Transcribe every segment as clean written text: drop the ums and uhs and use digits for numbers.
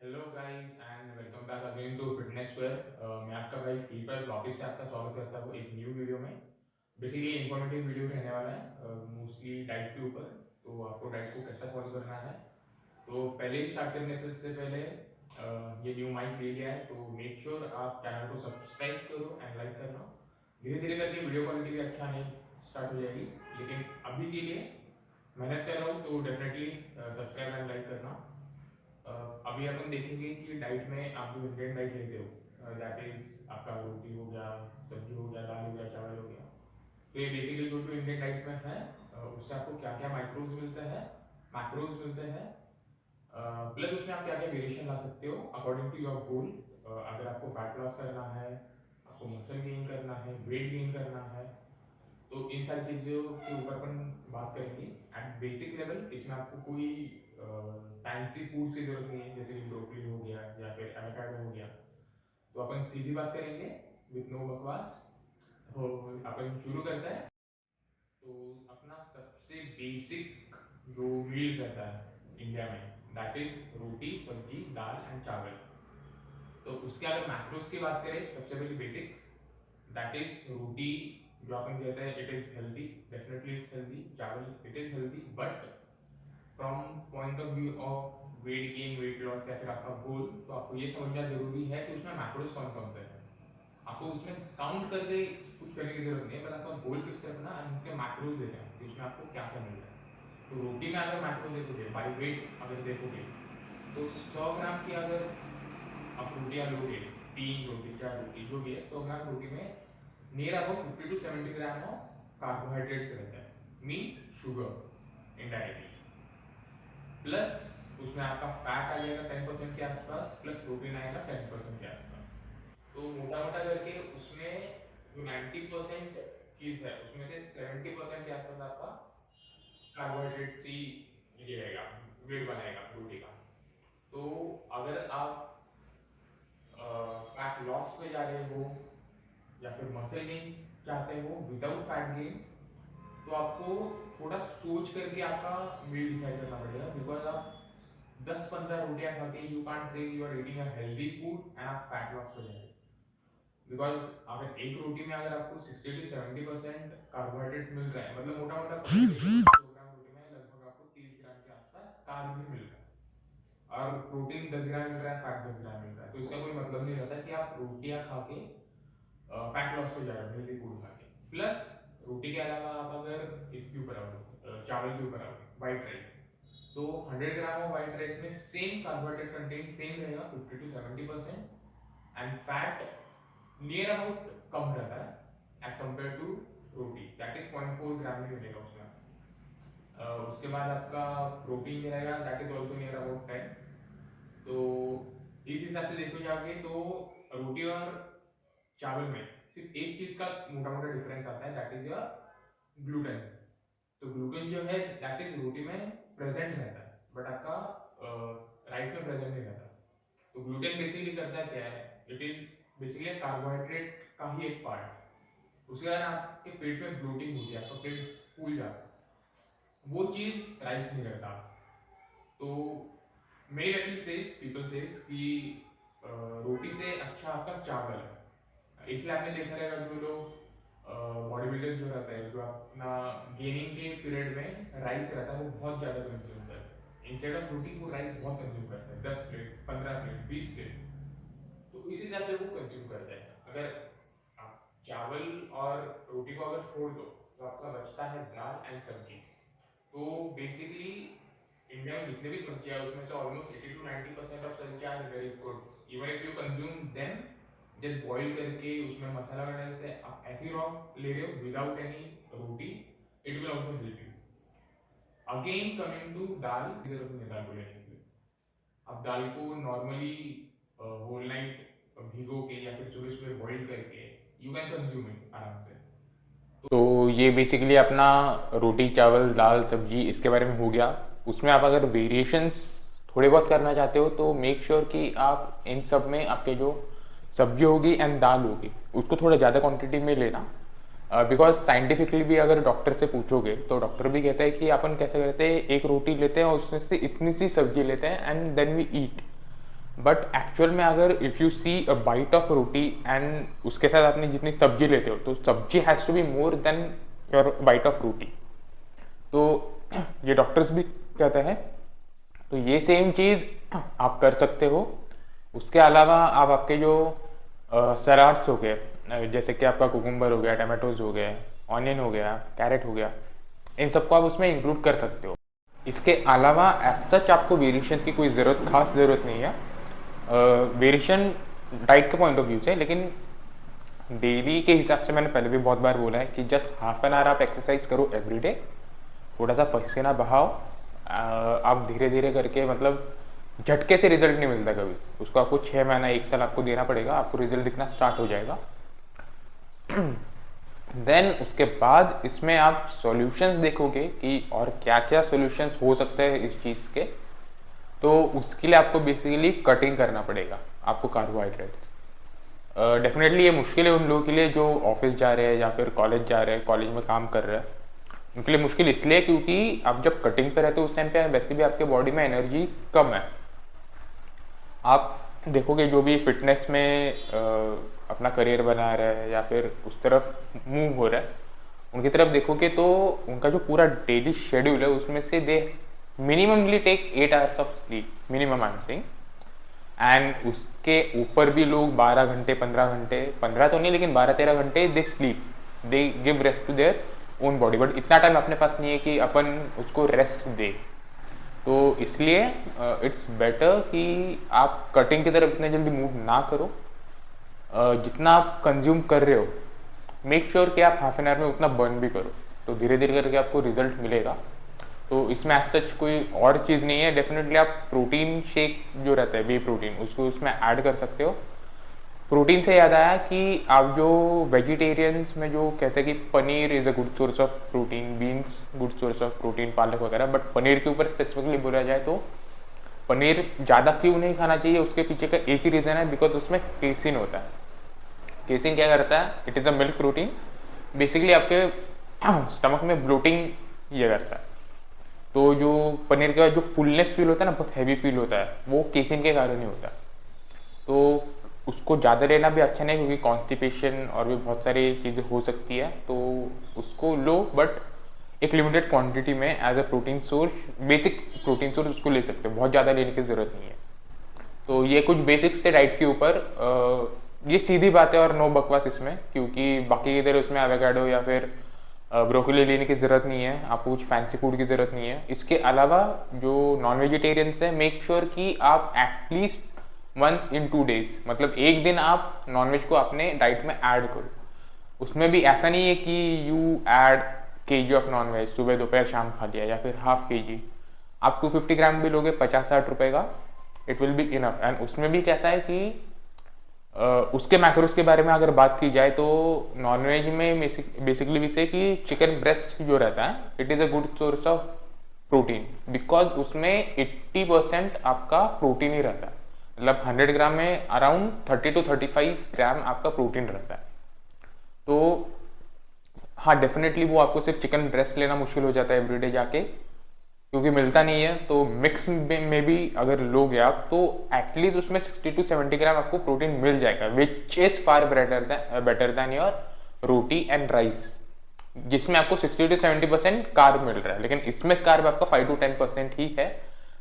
Hello guys and welcome back again to fitness wear. मैं आपका भाई फीपर वापस से आपका स्वागत करता हूँ एक न्यू वीडियो में। बेसिकली इन्फॉर्मेटिव वीडियो रहने वाला है, मोस्टली डाइट के ऊपर। तो आपको डाइट को कैसा फॉलो करना है, तो पहले ही स्टार्ट करने से पहले ये न्यू माइक ले लिया है तो मेक श्योर आप चैनल को सब्सक्राइब करो एंड लाइक करना। धीरे धीरे करके वीडियो क्वालिटी भी अच्छा नहीं स्टार्ट हो जाएगी, लेकिन अभी के लिए मेहनत कर रहा हूँ तो डेफिनेटली सब्सक्राइब एंड लाइक करना। अभी अपन देखेंगे कि डाइट में आप जो इंडियन डाइट लेते हो, दैट इज आपका रोटी हो गया, सब्जी हो गया, दाल हो गया, चावल हो गया। तो ये बेसिकली जो जो इंडियन डाइट में है, उससे आपको क्या क्या माइक्रोज मिलते हैं, मैक्रोज मिलते हैं, प्लस उसमें आप क्या क्या वेरिएशन ला सकते हो अकॉर्डिंग टू योर गोल। अगर आपको फैट लॉस करना है, आपको मसल गेन करना है, वेट गेन करना है, तो इन सारी चीज़ों के ऊपर अपन बात करेंगे एट बेसिक लेवल। इसमें आपको कोई फैंसी फूड्स की जरूरत नहीं है, जैसे कि ब्रोकली हो गया या फिर एवोकाडो हो गया। तो अपन सीधी बात करेंगे विथ नो बकवास। तो अपन शुरू करते हैं। तो अपना सबसे बेसिक जो मील रहता है इंडिया में, दैट इज रोटी, सब्जी, दाल एंड चावल। तो उसके अगर मैक्रोस की बात करें, सबसे पहले बेसिक्स, दैट इज रोटी। जो अपन कहते हैं it is healthy, definitely it's healthy. चावल it is healthy, but from point of view of weight gain, weight loss या फिर आपका गोल, तो आपको ये समझना जरूरी है कि उसमें मैक्रोस कौन कौन से हैं। आपको उसमें काउंट करके कुछ करने की जरूरत नहीं है, बस आपका गोल फिक्स रखना और उनके मैक्रोज देना है कि उसमें आपको क्या क्या मिल रहा है। तो रोटी में अगर मैक्रोज देखोगे, बाई वेट अगर देखोगे, तो 100 ग्राम की अगर आप रोटियां लोगे, 3 रोटी 4 रोटी जो भी है, 100 ग्राम रोटी में near about 50 to 70 gram of carbohydrates रहता है, मीन्स शुगर इनडायरेक्टली। प्लस उसमें आपका फैट आ जाएगा 10% के आसपास, प्लस प्रोटीन आएगा 10% के आसपास। तो मोटा मोटा करके उसमें जो 90% चीज है, उसमें से 70% के आसपास आपका कार्बोहाइड्रेट ही ये रहेगा, वेट बनाएगा रोटी का। तो अगर आप फैट लॉस पे जा रहे हो या फिर मसल गेन चाहते हो विदाउट फैट गेन, तो आपको थोड़ा सोच करके आपका मील डिसाइड करना पड़ेगा। बिकॉज आप 10-15 रोटियां खा के you can't say you are eating a healthy food and आप फैट लॉस हो जाएंगे। बिकॉज अगर एक रोटी में अगर आपको 60 to 70% कार्बोहाइड्रेट्स मिल रहा है, मतलब मोटा मोटा 100 ग्राम रोटी में लगभग आपको 30 ग्राम के आसपास कार्ब भी मिल रहा है, और प्रोटीन 10 ग्राम मिल रहा है, फैट 10 ग्राम मिल रहा है। तो इसका कोई मतलब नहीं रहता कि आप रोटियां खा के फैट लॉस हो जाएगा हेल्दी फूड खा के। प्लस रोटी के अलावा आप अगर इसके ऊपर आओ, चावल के ऊपर आओ, वाइट राइस, तो 100 ग्राम ऑफ वाइट राइस में सेम कार्बोहाइड्रेट कंटेंट सेम रहेगा 50 to 70%, and fat near about कम रहता है as compare to roti, that is 0.4 gram ही मिलेगा उसमें। उसके बाद आपका प्रोटीन रहेगा, that is also near about 10। तो इस हिसाब से देखो जाओगे तो रोटी और चावल में सिर्फ एक चीज का मोटा मोटा डिफरेंस आता है, दैट इज योर ग्लूटेन। तो ग्लूटेन जो है दैट इज रोटी में प्रेजेंट रहता है, बट आपका राइस में प्रेजेंट नहीं रहता। तो ग्लूटेन बेसिकली करता क्या है, इट इज बेसिकली कार्बोहाइड्रेट का ही एक पार्ट। उसके कारण आपके पेट में ब्लोटिंग होती है, आपका पेट फूल जाता है, वो चीज राइस नहीं करता। तो मेरी पीपल सेज कि रोटी से अच्छा आपका चावल है। इसलिए आपने देखा रहेगा जो लोग बॉडी बिल्डर जो रहता है, जो अपना गेनिंग के पीरियड में राइस रहता है वो बहुत ज़्यादा कंज्यूम करते हैं, इंस्टेड ऑफ रोटी वो राइस बहुत कंज्यूम करते हैं, 10 प्लेट, 15 प्लेट, 20 प्लेट। तो इस हिसाब से वो कंज्यूम करते हैं। अगर आप चावल और रोटी को अगर छोड़ दो, तो आपका बचता है दाल एंड सब्जी। तो बेसिकली इंडिया में जितने भी सब्जियां हैं उसमें से ऑलमोस्ट 80 to 90% ऑफ सब्जियां are very good, even if you consume them just boil करके उसमें मसाला वगैरह डालते हैं, आप ऐसी रॉ ले रहे हो without any roti, it will also help you. Again coming to dal, जरूरत नहीं है दाल को लेने के लिए। आप दाल को नॉर्मली होल नाइट भिगो के या फिर सुबह सुबह बॉईल करके यू कैन कंज्यूम इट आराम से। तो ये बेसिकली अपना रोटी चावल दाल सब्जी इसके बारे में हो गया। उसमें आप अगर वेरिएशंस थोड़े बहुत करना चाहते हो तो मेक श्योर कि आप इन सब में आपके जो सब्जी होगी एंड दाल होगी उसको थोड़ा ज़्यादा क्वांटिटी में लेना। बिकॉज साइंटिफिकली भी अगर डॉक्टर से पूछोगे तो डॉक्टर भी कहता है कि अपन कैसे करते हैं, एक रोटी लेते हैं और उसमें से इतनी सी सब्जी लेते हैं and then we eat. But actual में अगर if you see a bite of roti and उसके साथ आपने जितनी सब्जी लेते हो तो सब्जी has to be more than your bite of roti. तो ये डॉक्टर्स भी कहते हैं, तो ये सेम चीज़ आप कर सकते हो। उसके अलावा आप आपके जो सलाड्स हो गए, जैसे कि आपका कुकुम्बर हो गया, टमाटोज हो गए, ऑनियन हो गया, कैरेट हो गया, इन सबको आप उसमें इंक्लूड कर सकते हो। इसके अलावा एज सच आपको वेरिएशंस की कोई खास ज़रूरत नहीं है। वेरिएशन डाइट के पॉइंट ऑफ व्यू से, लेकिन डेली के हिसाब से मैंने पहले भी बहुत बार बोला है कि जस्ट हाफ एन आवर आप एक्सरसाइज करो एवरीडे, थोड़ा सा पसीना बहाओ। आप धीरे धीरे करके, मतलब झटके से रिजल्ट नहीं मिलता कभी, उसको आपको 6 महीना 1 साल आपको देना पड़ेगा, आपको रिजल्ट दिखना स्टार्ट हो जाएगा। देन उसके बाद इसमें आप सॉल्यूशंस देखोगे कि और क्या क्या सॉल्यूशंस हो सकते हैं इस चीज़ के, तो उसके लिए आपको बेसिकली कटिंग करना पड़ेगा आपको कार्बोहाइड्रेट्स। डेफिनेटली ये मुश्किल है उन लोगों के लिए जो ऑफिस जा रहे हैं या फिर कॉलेज जा रहे हैं, कॉलेज में काम कर रहे हैं। उनके लिए मुश्किल इसलिए क्योंकि आप जब कटिंग पे रहते हो उस टाइम पे वैसे भी आपके बॉडी में एनर्जी कम है। आप देखोगे जो भी फिटनेस में अपना करियर बना रहे हैं या फिर उस तरफ मूव हो रहा है, उनकी तरफ देखोगे तो उनका जो पूरा डेली शेड्यूल है उसमें से they minimally take 8 hours of sleep, minimum I am saying. And उसके ऊपर भी लोग 12 घंटे 15 घंटे, 15 तो नहीं लेकिन 12-13 घंटे they sleep, they give rest to their own body. But इतना टाइम अपने पास नहीं है कि अपन उसको रेस्ट दे। तो इसलिए इट्स बेटर कि आप कटिंग की तरफ इतने जल्दी मूव ना करो। जितना आप कंज्यूम कर रहे हो मेक श्योर कि आप हाफ एन आवर में उतना बर्न भी करो, तो धीरे धीरे करके आपको रिजल्ट मिलेगा। तो इसमें एज सच कोई और चीज़ नहीं है। डेफिनेटली आप प्रोटीन शेक जो रहता है वे प्रोटीन, उसको उसमें ऐड कर सकते हो। प्रोटीन से याद आया कि आप जो वेजिटेरियंस में जो कहते हैं कि paneer is a good source of protein, beans good source of protein, पालक वगैरह, बट पनीर के ऊपर स्पेसिफिकली बोला जाए तो पनीर ज़्यादा क्यों नहीं खाना चाहिए, उसके पीछे का एक ही रीज़न है, बिकॉज उसमें केसिन होता है। केसिन क्या करता है, it is a milk protein, basically आपके स्टमक में ब्लोटिंग ये करता है। तो जो पनीर का जो फुलनेस फील होता है ना, बहुत हैवी फील होता है, वो केसिन के कारण ही होता है। तो उसको ज़्यादा लेना भी अच्छा नहीं, क्योंकि कॉन्स्टिपेशन और भी बहुत सारी चीज़ें हो सकती है। तो उसको लो, बट एक लिमिटेड क्वांटिटी में as a protein source, basic protein source उसको ले सकते हो, बहुत ज़्यादा लेने की ज़रूरत नहीं है। तो ये कुछ बेसिक्स थे डाइट के ऊपर। ये सीधी बात है और नो बकवास इसमें, क्योंकि बाकी इधर उसमें एवोकाडो या फिर ब्रोकली लेने की ज़रूरत नहीं है, आपको कुछ फैंसी फूड की ज़रूरत नहीं है। इसके अलावा जो नॉन वेजिटेरियंस है, मेक श्योर कि आप एटलीस्ट वंस इन 2 डेज, मतलब एक दिन आप नॉनवेज को अपने डाइट में ऐड करो। उसमें भी ऐसा नहीं है कि you add KG of nonveg, सुबह दोपहर शाम खा लिया, या फिर हाफ केजी। आप 250 ग्राम भी लोगे 50-60 रुपए का, it will be enough. And उसमें भी कैसा है कि उसके मैक्रोस के बारे में अगर बात की जाए तो नॉनवेज में बेसिकली भी कि चिकन ब्रेस्ट जो रहता है, it is a good source of protein, because उसमें 80% आपका प्रोटीन ही रहता है। मतलब 100 ग्राम में अराउंड 30 to 35 ग्राम आपका प्रोटीन रहता है। तो हाँ, डेफिनेटली वो आपको सिर्फ चिकन ब्रेस्ट लेना मुश्किल हो जाता है एवरीडे जाके, क्योंकि मिलता नहीं है। तो मिक्स में भी अगर लोगे आप तो एटलीस्ट उसमें 60 to 70 ग्राम आपको प्रोटीन मिल जाएगा, which is far better than your roti and rice, जिसमें आपको 60 to 70% कार्ब मिल रहा है। लेकिन इसमें कार्ब आपका 5 to 10% ही है,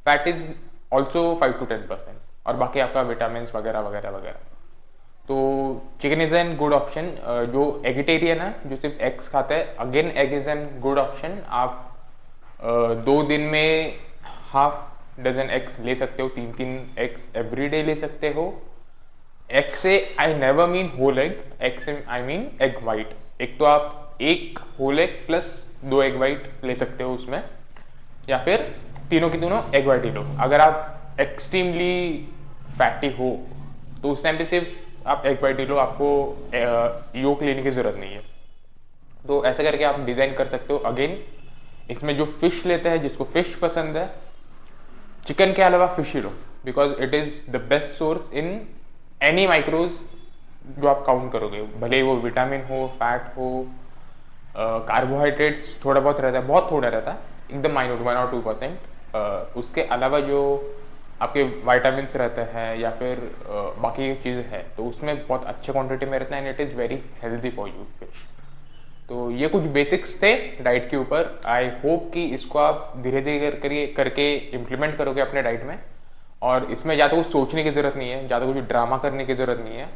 फैट इज ऑल्सो 5 to 10%, और बाकी आपका विटामिन वगैरह वगैरह वगैरह। तो chicken is an good option. जो एगिटेरियन है, जो सिर्फ एग्स खाता है, again egg is an good option. आप 2 दिन में हाफ डजन एग्स ले सकते हो, 3-3 एग्स एवरी डे ले सकते हो। एग से I never mean whole egg, egg से आई मीन एग वाइट। एक तो आप एक whole egg plus 2 egg white ले सकते हो उसमें, या फिर तीनों की तीनों एग वाइट ही लो। अगर आप एक्सट्रीमली फैटी हो तो उस टाइम पे सिर्फ आप एग वाइट ही लो, आपको योक लेने की ज़रूरत नहीं है। तो ऐसे करके आप डिज़ाइन कर सकते हो। अगेन इसमें जो फिश लेते हैं, जिसको फिश पसंद है, चिकन के अलावा fish he low, because it is the best source in any माइक्रोज जो आप काउंट करोगे, भले वो विटामिन हो, फैट हो, कार्बोहाइड्रेट्स थोड़ा बहुत रहता है, बहुत थोड़ा रहता है, एकदम माइन्यूट 1 or 2%। उसके अलावा जो आपके वाइटामिन रहते हैं या फिर बाकी चीज़ें हैं, तो उसमें बहुत अच्छे क्वांटिटी में रहता है and it is very healthy for you fish. तो ये कुछ बेसिक्स थे डाइट के ऊपर। आई होप कि इसको आप धीरे धीरे करके इम्प्लीमेंट करोगे अपने डाइट में, और इसमें ज़्यादा कुछ सोचने की ज़रूरत नहीं है, ज़्यादा कुछ ड्रामा करने की ज़रूरत नहीं है।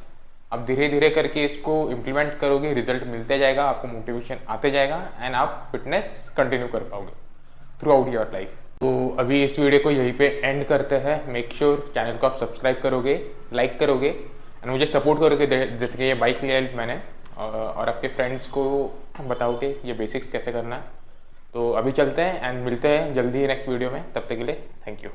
आप धीरे धीरे करके इसको इम्प्लीमेंट करोगे, रिजल्ट मिलते जाएगा, आपको मोटिवेशन आते जाएगा एंड आप फिटनेस कंटिन्यू कर पाओगे थ्रू आउट योर लाइफ। तो अभी इस वीडियो को यहीं पे एंड करते हैं। मेक श्योर चैनल को आप सब्सक्राइब करोगे, लाइक करोगे एंड मुझे सपोर्ट करोगे, जैसे कि ये बाइक लिया मैंने, और आपके फ्रेंड्स को बताओगे ये बेसिक्स कैसे करना है। तो अभी चलते हैं एंड मिलते हैं जल्दी ही नेक्स्ट वीडियो में। तब तक के लिए थैंक यू।